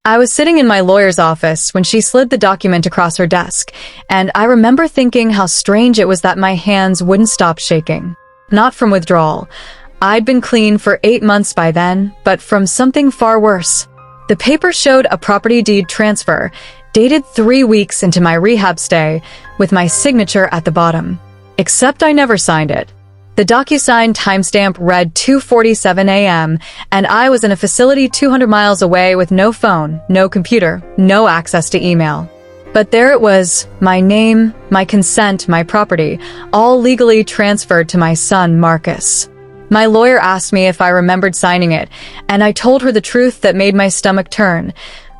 I was sitting in my lawyer's office when she slid the document across her desk, and I remember thinking how strange it was that my hands wouldn't stop shaking. Not from withdrawal. I'd been clean for 8 months by then, but from something far worse. The paper showed a property deed transfer, dated 3 weeks into my rehab stay, with my signature at the bottom. Except I never signed it. The DocuSign timestamp read 2:47 a.m., and I was in a facility 200 miles away with no phone, no computer, no access to email. But there it was, my name, my consent, my property, all legally transferred to my son, Marcus. My lawyer asked me if I remembered signing it, and I told her the truth that made my stomach turn.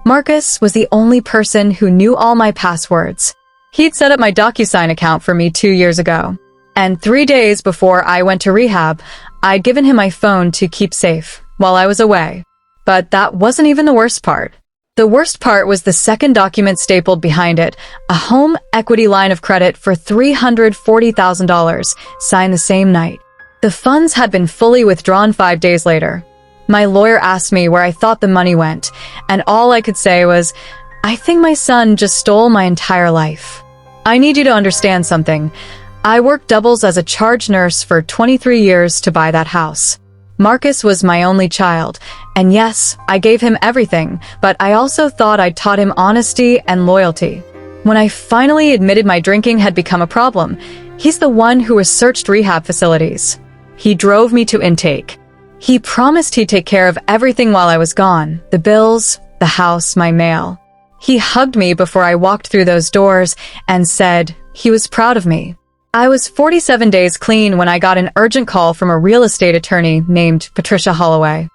Marcus was the only person who knew all my passwords. He'd set up my DocuSign account for me 2 years ago. And 3 days before I went to rehab, I'd given him my phone to keep safe while I was away. But that wasn't even the worst part. The worst part was the second document stapled behind it, a home equity line of credit for $340,000, signed the same night. The funds had been fully withdrawn 5 days later. My lawyer asked me where I thought the money went, and all I could say was, I think my son just stole my entire life. I need you to understand something. I worked doubles as a charge nurse for 23 years to buy that house. Marcus was my only child, and yes, I gave him everything, but I also thought I'd taught him honesty and loyalty. When I finally admitted my drinking had become a problem, he's the one who researched rehab facilities. He drove me to intake. He promised he'd take care of everything while I was gone, the bills, the house, my mail. He hugged me before I walked through those doors and said he was proud of me. I was 47 days clean when I got an urgent call from a real estate attorney named Patricia Holloway.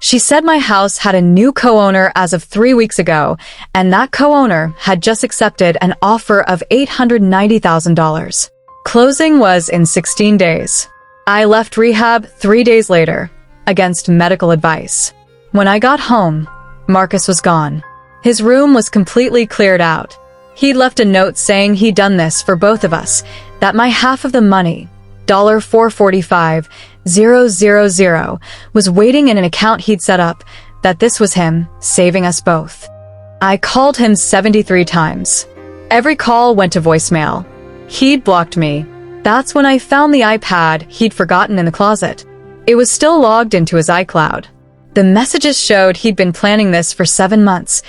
She said my house had a new co-owner as of 3 weeks ago, and that co-owner had just accepted an offer of $890,000. Closing was in 16 days. I left rehab 3 days later, against medical advice. When I got home, Marcus was gone. His room was completely cleared out. He'd left a note saying he'd done this for both of us, that my half of the money, $445,000, was waiting in an account he'd set up, that this was him, saving us both. I called him 73 times. Every call went to voicemail. He'd blocked me. That's when I found the iPad he'd forgotten in the closet. It was still logged into his iCloud. The messages showed he'd been planning this for 7 months,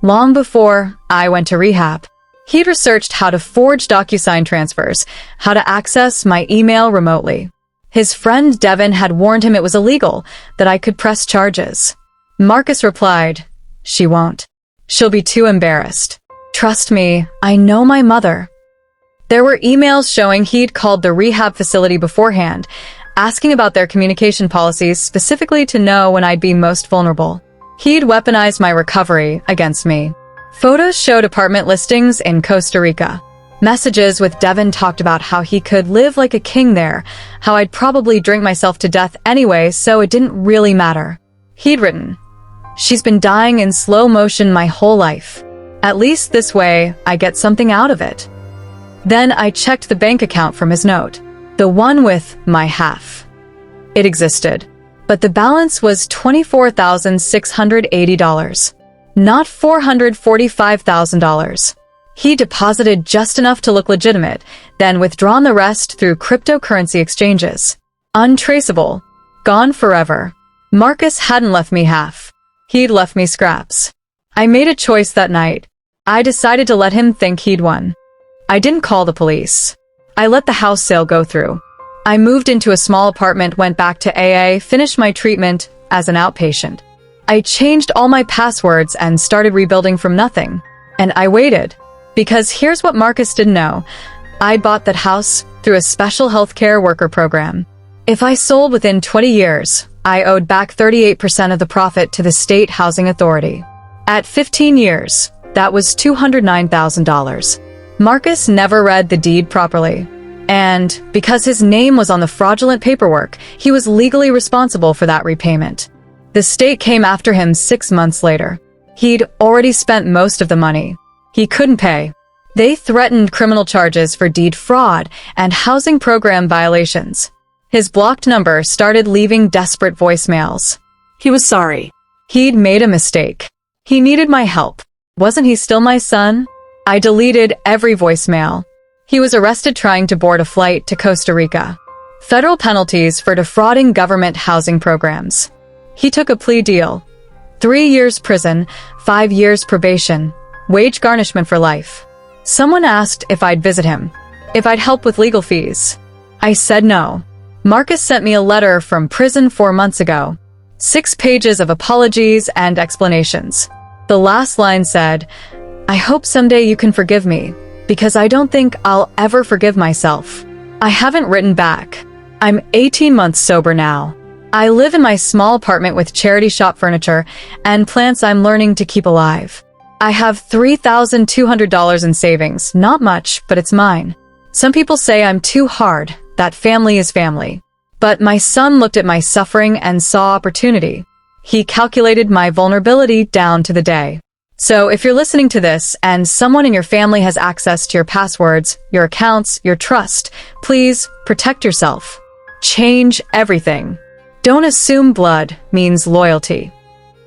long before I went to rehab. He'd researched how to forge DocuSign transfers, how to access my email remotely. His friend Devin had warned him it was illegal, that I could press charges. Marcus replied, "She won't. She'll be too embarrassed. Trust me, I know my mother." There were emails showing he'd called the rehab facility beforehand, asking about their communication policies specifically to know when I'd be most vulnerable. He'd weaponized my recovery against me. Photos showed apartment listings in Costa Rica. Messages with Devin talked about how he could live like a king there, how I'd probably drink myself to death anyway, so it didn't really matter. He'd written, "She's been dying in slow motion my whole life. At least this way, I get something out of it." Then I checked the bank account from his note, the one with my half. It existed, but the balance was $24,680. Not $445,000. He deposited just enough to look legitimate, then withdrawn the rest through cryptocurrency exchanges. Untraceable. Gone forever. Marcus hadn't left me half. He'd left me scraps. I made a choice that night. I decided to let him think he'd won. I didn't call the police. I let the house sale go through. I moved into a small apartment, went back to AA, finished my treatment as an outpatient. I changed all my passwords and started rebuilding from nothing. And I waited. Because here's what Marcus didn't know. I'd bought that house through a special healthcare worker program. If I sold within 20 years, I owed back 38% of the profit to the state housing authority. At 15 years, that was $209,000. Marcus never read the deed properly. And because his name was on the fraudulent paperwork, he was legally responsible for that repayment. The state came after him 6 months later. He'd already spent most of the money. He couldn't pay. They threatened criminal charges for deed fraud and housing program violations. His blocked number started leaving desperate voicemails. He was sorry. He'd made a mistake. He needed my help. Wasn't he still my son? I deleted every voicemail. He was arrested trying to board a flight to Costa Rica. Federal penalties for defrauding government housing programs. He took a plea deal. 3 years prison, 5 years probation, wage garnishment for life. Someone asked if I'd visit him, if I'd help with legal fees. I said no. Marcus sent me a letter from prison 4 months ago. 6 pages of apologies and explanations. The last line said, "I hope someday you can forgive me, because I don't think I'll ever forgive myself." I haven't written back. I'm 18 months sober now. I live in my small apartment with charity shop furniture and plants I'm learning to keep alive. I have $3,200 in savings. Not much, but it's mine. Some people say I'm too hard, that family is family. But my son looked at my suffering and saw opportunity. He calculated my vulnerability down to the day. So if you're listening to this and someone in your family has access to your passwords, your accounts, your trust, please protect yourself. Change everything. Don't assume blood means loyalty.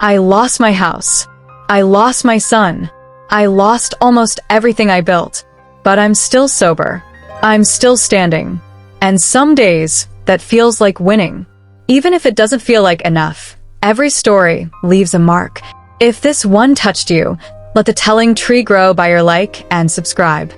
I lost my house. I lost my son. I lost almost everything I built. But I'm still sober. I'm still standing. And some days, that feels like winning. Even if it doesn't feel like enough, every story leaves a mark. If this one touched you, let the telling tree grow by your like and subscribe.